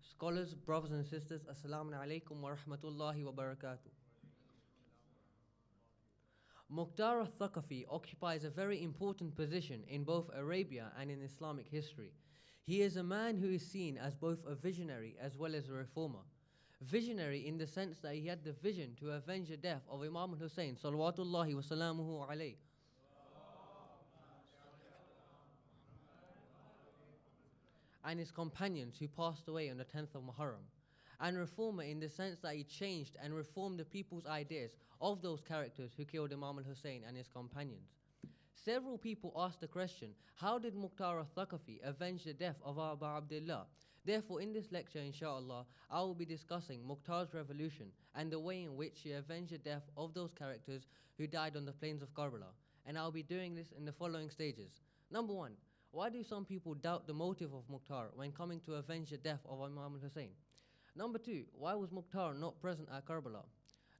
Scholars, brothers and sisters, Assalamu alaikum wa rahmatullahi wa barakatuh. Mukhtar al-Thaqafi occupies a very important position in both Arabia and in Islamic history. He is a man who is seen as both a visionary as well as a reformer. Visionary in the sense that he had the vision to avenge the death of Imam al-Hussein salawatullahi wa salamuhu alayhi, and his companions who passed away on the 10th of Muharram. And reformer in the sense that he changed and reformed the people's ideas of those characters who killed Imam al-Hussein and his companions. Several people asked the question, how did Mukhtar al-Thaqafi avenge the death of Abu Abdullah? Therefore, in this lecture, inshallah, I will be discussing Mukhtar's revolution and the way in which he avenged the death of those characters who died on the plains of Karbala. And I'll be doing this in the following stages. Number one, why do some people doubt the motive of Mukhtar when coming to avenge the death of Imam al-Hussein? Number two, why was Mukhtar not present at Karbala?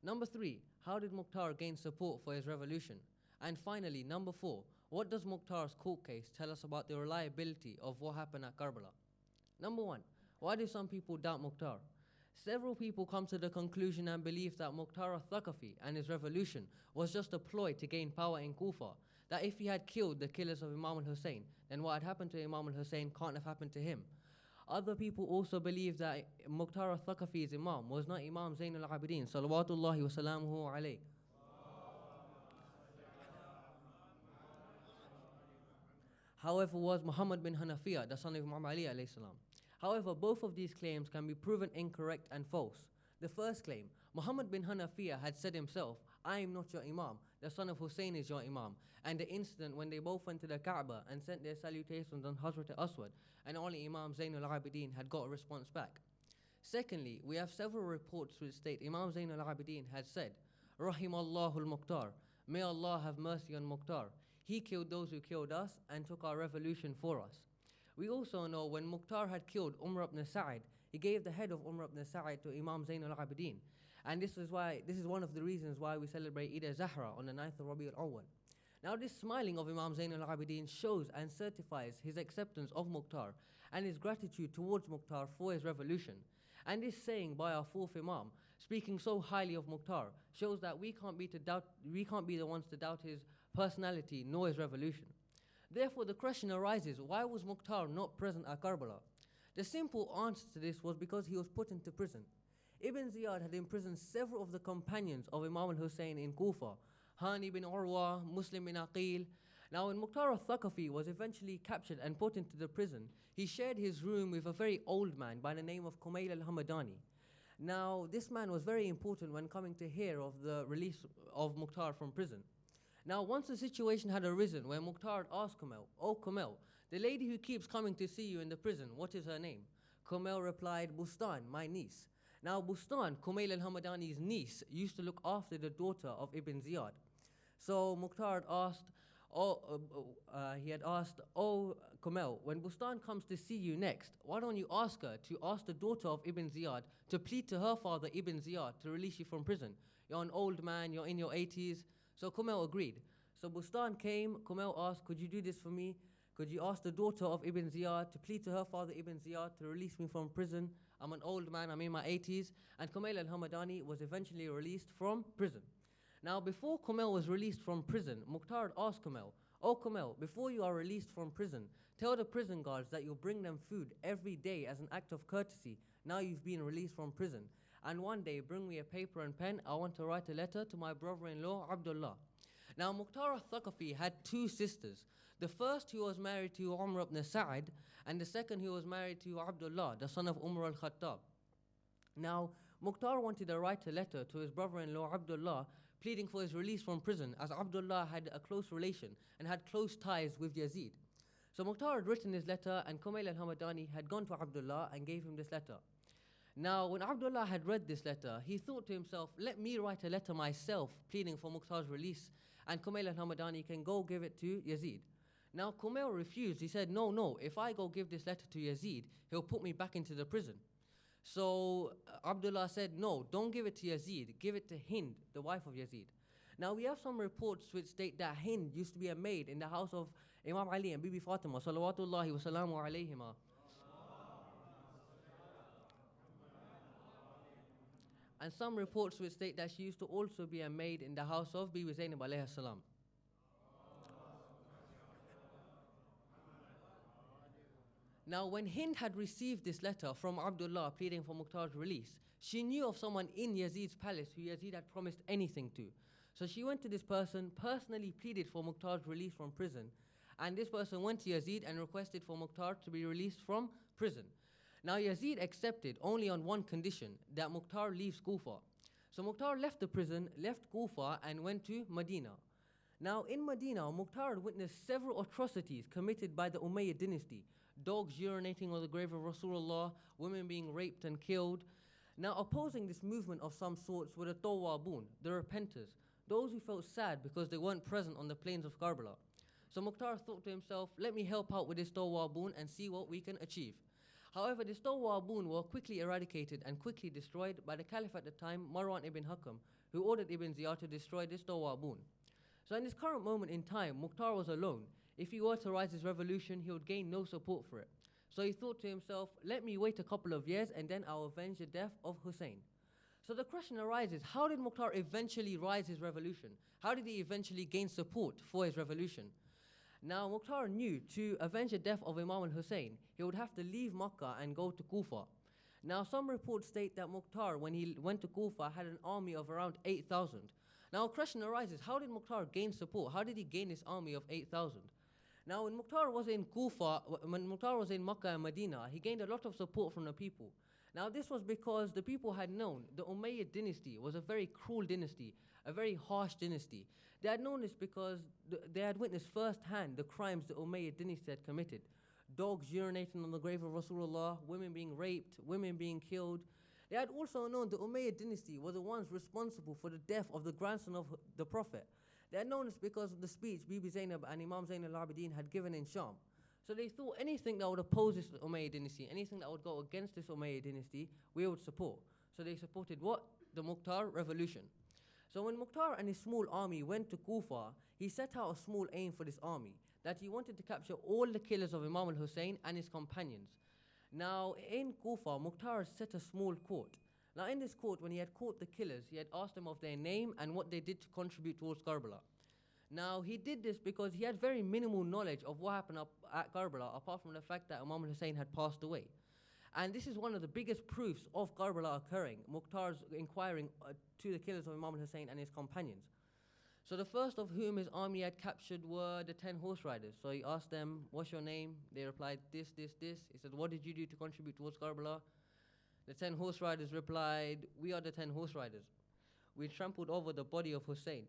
Number three, how did Mukhtar gain support for his revolution? And finally, number four, what does Mukhtar's court case tell us about the reliability of what happened at Karbala? Number one, why do some people doubt Mukhtar? Several people come to the conclusion and believe that Mukhtar al-Thaqafi and his revolution was just a ploy to gain power in Kufa, that if he had killed the killers of Imam al-Hussein, then what had happened to Imam al-Hussein can't have happened to him. Other people also believe that Mukhtar al-Thaqafi's Imam was not Imam Zayn al-Abidin, salawatullahi wa salamuhu alayhi. However, was Muhammad bin Hanafiya, the son of Imam Ali alayhi salam. However, both of these claims can be proven incorrect and false. The first claim, Muhammad bin Hanafiya had said himself, I am not your Imam, the son of Hussein is your Imam. And the incident when they both went to the Kaaba and sent their salutations on Hazrat Aswad, and only Imam Zayn al-Abidin had got a response back. Secondly, we have several reports which state Imam Zayn al-Abidin had said, Rahimallahu al-Mukhtar, may Allah have mercy on Mukhtar. He killed those who killed us and took our revolution for us. We also know when Mukhtar had killed Umar ibn Sa'id, he gave the head of Umar ibn Sa'id to Imam Zayn al-Abidin. And this is one of the reasons why we celebrate Eid al-Zahra on the 9th of Rabi al-Awwal. Now this smiling of Imam Zayn al-Abidin shows and certifies his acceptance of Mukhtar and his gratitude towards Mukhtar for his revolution. And this saying by our fourth Imam, speaking so highly of Mukhtar, shows that we can't be the ones to doubt his personality nor his revolution. Therefore, the question arises, why was Mukhtar not present at Karbala? The simple answer to this was because he was put into prison. Ibn Ziyad had imprisoned several of the companions of Imam al-Hussein in Kufa, Hani bin Urwa, Muslim bin Aqil. Now, when Mukhtar al-Thaqafi was eventually captured and put into the prison, he shared his room with a very old man by the name of Kumail al-Hamadani. Now, this man was very important when coming to hear of the release of Mukhtar from prison. Now, once the situation had arisen where Mukhtar asked Kumail, "Oh Kumail, the lady who keeps coming to see you in the prison, what is her name?" Kumail replied, "Bustan, my niece." Now, Bustan, Kumail al-Hamadani's niece, used to look after the daughter of Ibn Ziyad. So Mukhtar asked, "Oh Kumail, when Bustan comes to see you next, why don't you ask her to ask the daughter of Ibn Ziyad to plead to her father Ibn Ziyad to release you from prison? You're an old man, you're in your 80s. So Kumail agreed. So Bustan came, Kumail asked, "Could you do this for me? Could you ask the daughter of Ibn Ziyad to plead to her father Ibn Ziyad to release me from prison? I'm an old man, I'm in my 80s. And Kumail al-Hamadani was eventually released from prison. Now, before Kumail was released from prison, Mukhtar asked Kumail, "Oh Kumail, before you are released from prison, tell the prison guards that you'll bring them food every day as an act of courtesy. Now you've been released from prison. And one day, bring me a paper and pen. I want to write a letter to my brother-in-law, Abdullah." Now, Mukhtar al-Thaqafi had two sisters. The first who was married to Umar ibn Sa'id, and the second who was married to Abdullah, the son of Umar al-Khattab. Now, Mukhtar wanted to write a letter to his brother-in-law, Abdullah, pleading for his release from prison, as Abdullah had a close relation and had close ties with Yazid. So Mukhtar had written his letter, and Kumail al-Hamadani had gone to Abdullah and gave him this letter. Now, when Abdullah had read this letter, he thought to himself, let me write a letter myself pleading for Mukhtar's release, and Kumail al-Hamadani can go give it to Yazid. Now, Kumail refused. He said, no, if I go give this letter to Yazid, he'll put me back into the prison. So Abdullah said, no, don't give it to Yazid, give it to Hind, the wife of Yazid. Now, we have some reports which state that Hind used to be a maid in the house of Imam Ali and Bibi Fatima, salawatullahi wa salamu alayhima. And some reports would state that she used to also be a maid in the house of Bibi Zainab alayhi salam. Now, when Hind had received this letter from Abdullah pleading for Mukhtar's release, she knew of someone in Yazid's palace who Yazid had promised anything to. So she went to this person, personally pleaded for Mukhtar's release from prison, and this person went to Yazid and requested for Mukhtar to be released from prison. Now Yazid accepted only on one condition, that Mukhtar leaves Kufa. So Mukhtar left the prison, left Kufa and went to Medina. Now in Medina, Mukhtar had witnessed several atrocities committed by the Umayyad dynasty. Dogs urinating on the grave of Rasulullah, women being raped and killed. Now opposing this movement of some sorts were the Tawwabun, the repenters, those who felt sad because they weren't present on the plains of Karbala. So Mukhtar thought to himself, let me help out with this Tawwabun and see what we can achieve. However, this Tawwabun were quickly eradicated and quickly destroyed by the Caliph at the time, Marwan ibn Hakam, who ordered Ibn Ziyad to destroy this Tawwabun. So in this current moment in time, Mukhtar was alone. If he were to rise his revolution, he would gain no support for it. So he thought to himself, let me wait a couple of years and then I'll avenge the death of Hussein. So the question arises, how did Mukhtar eventually rise his revolution? How did he eventually gain support for his revolution? Now Mukhtar knew to avenge the death of Imam al-Hussein, he would have to leave Makkah and go to Kufa. Now some reports state that Mukhtar, when he went to Kufa, had an army of around 8,000. Now a question arises, how did Mukhtar gain support? How did he gain this army of 8,000? Now when Mukhtar was in Kufa, when Mukhtar was in Makkah and Medina, he gained a lot of support from the people. Now this was because the people had known the Umayyad dynasty was a very cruel dynasty, a very harsh dynasty. They had known this because they had witnessed firsthand the crimes the Umayyad dynasty had committed. Dogs urinating on the grave of Rasulullah, women being raped, women being killed. They had also known the Umayyad dynasty were the ones responsible for the death of the grandson of the Prophet. They had known this because of the speech Bibi Zainab and Imam Zain al-Abidin had given in Sham. So they thought anything that would oppose this Umayyad dynasty, anything that would go against this Umayyad dynasty, we would support. So they supported what? The Mukhtar revolution. So when Mukhtar and his small army went to Kufa, he set out a small aim for this army, that he wanted to capture all the killers of Imam al-Hussein and his companions. Now in Kufa, Mukhtar set a small court. Now in this court, when he had caught the killers, he had asked them of their name and what they did to contribute towards Karbala. Now he did this because he had very minimal knowledge of what happened up at Karbala, apart from the fact that Imam al-Hussein had passed away. And this is one of the biggest proofs of Karbala occurring, Mukhtar's inquiring to the killers of Imam al-Hussein and his companions. So the first of whom his army had captured were the 10 horse riders. So he asked them, what's your name? They replied, this. He said, what did you do to contribute towards Karbala? The 10 horse riders replied, we are the 10 horse riders. We trampled over the body of Hussein.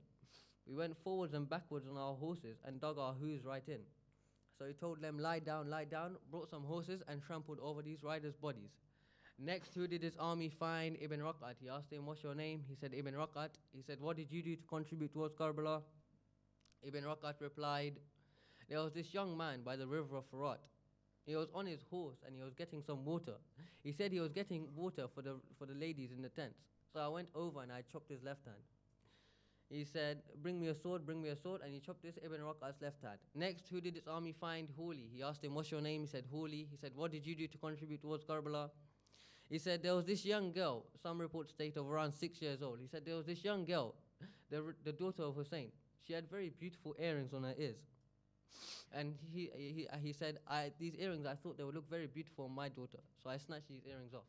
We went forwards and backwards on our horses and dug our hooves right in. So he told them, lie down, brought some horses and trampled over these riders' bodies. Next, who did his army find? Ibn Raqat. He asked him, what's your name? He said, Ibn Raqat. He said, what did you do to contribute towards Karbala? Ibn Raqat replied, there was this young man by the river of Furat. He was on his horse and he was getting some water. He said he was getting water for the ladies in the tents. So I went over and I chopped his left hand. He said, bring me a sword, and he chopped this Ibn Raqat's left hand. Next, who did his army find? Huli. He asked him, what's your name? He said, Huli. He said, what did you do to contribute towards Karbala? He said, there was this young girl, some reports state of around 6 years old. He said, there was this young girl, the daughter of Hussein. She had very beautiful earrings on her ears. And he said, these earrings, I thought they would look very beautiful on my daughter. So I snatched these earrings off.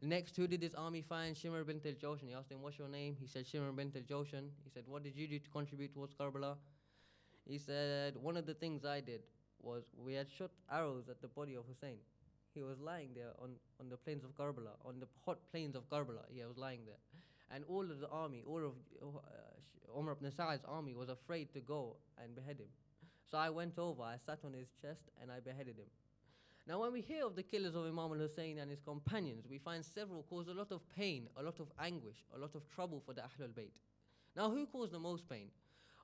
Next, who did his army find? Shimr bint al-Jawshan. He asked him, what's your name? He said, Shimr bint al-Jawshan. He said, what did you do to contribute towards Karbala? He said, one of the things I did was we had shot arrows at the body of Hussein. He was lying there on the plains of Karbala, on the hot plains of Karbala. He was lying there. And all of the army, all of Umar ibn Sa'ad's army was afraid to go and behead him. So I went over, I sat on his chest and I beheaded him. Now when we hear of the killers of Imam al-Hussein and his companions, we find several cause a lot of pain, a lot of anguish, a lot of trouble for the Ahlul Bayt. Now who caused the most pain?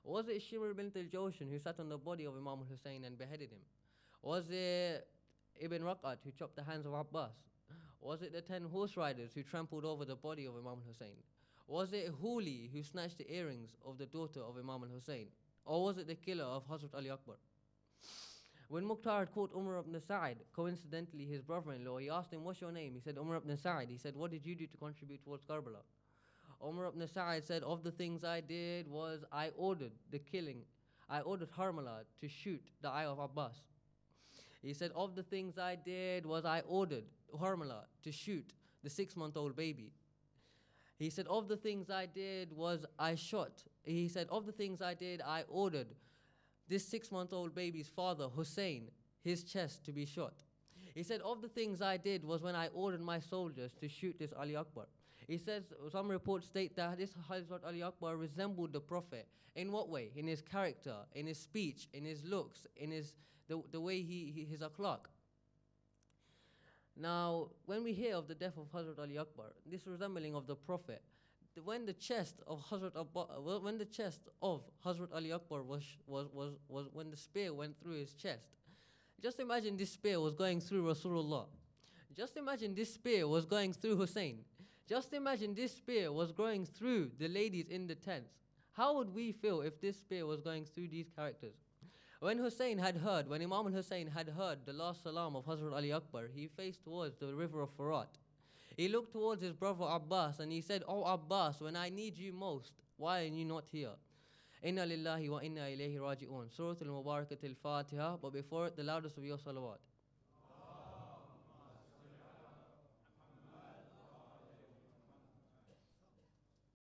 Was it Shimr bint al-Jawshan who sat on the body of Imam al-Hussein and beheaded him? Was it Ibn Raqat who chopped the hands of Abbas? Was it the 10 horse riders who trampled over the body of Imam al-Hussein? Was it Huli who snatched the earrings of the daughter of Imam al-Hussein? Or was it the killer of Hazrat Ali Akbar? When Mukhtar had caught Umar ibn Sa'id, coincidentally his brother-in-law, he asked him, what's your name? He said, Umar ibn Sa'id. He said, what did you do to contribute towards Karbala? Umar ibn Sa'id said, of the things I did was I ordered the killing. I ordered Harmala to shoot the eye of Abbas. He said, of the things I did was I ordered Harmala to shoot the 6-month-old baby. He said, of the things I did was I shot. He said, of the things I did, I ordered this 6-month-old baby's father, Hussein, his chest to be shot. He said, of the things I did was when I ordered my soldiers to shoot this Ali Akbar. He says, some reports state that this Hazrat Ali Akbar resembled the Prophet. In what way? In his character, in his speech, in his looks, in the way his akhlaq. Now, when we hear of the death of Hazrat Ali Akbar, this resembling of the Prophet, when the chest of Hazrat Ali Akbar was when the spear went through his chest, just imagine this spear was going through Rasulullah. Just imagine this spear was going through Hussein. Just imagine this spear was going through the ladies in the tents. How would we feel if this spear was going through these characters? When Imam al-Hussein had heard the last salam of Hazrat Ali Akbar, he faced towards the river of Furat. He looked towards his brother Abbas and he said, "Oh Abbas, when I need you most, why are you not here?" Inna lillahi wa inna ilayhi raji'un. Surah al-Mubarakat al-Fatiha, but before it, the loudest of your salawat.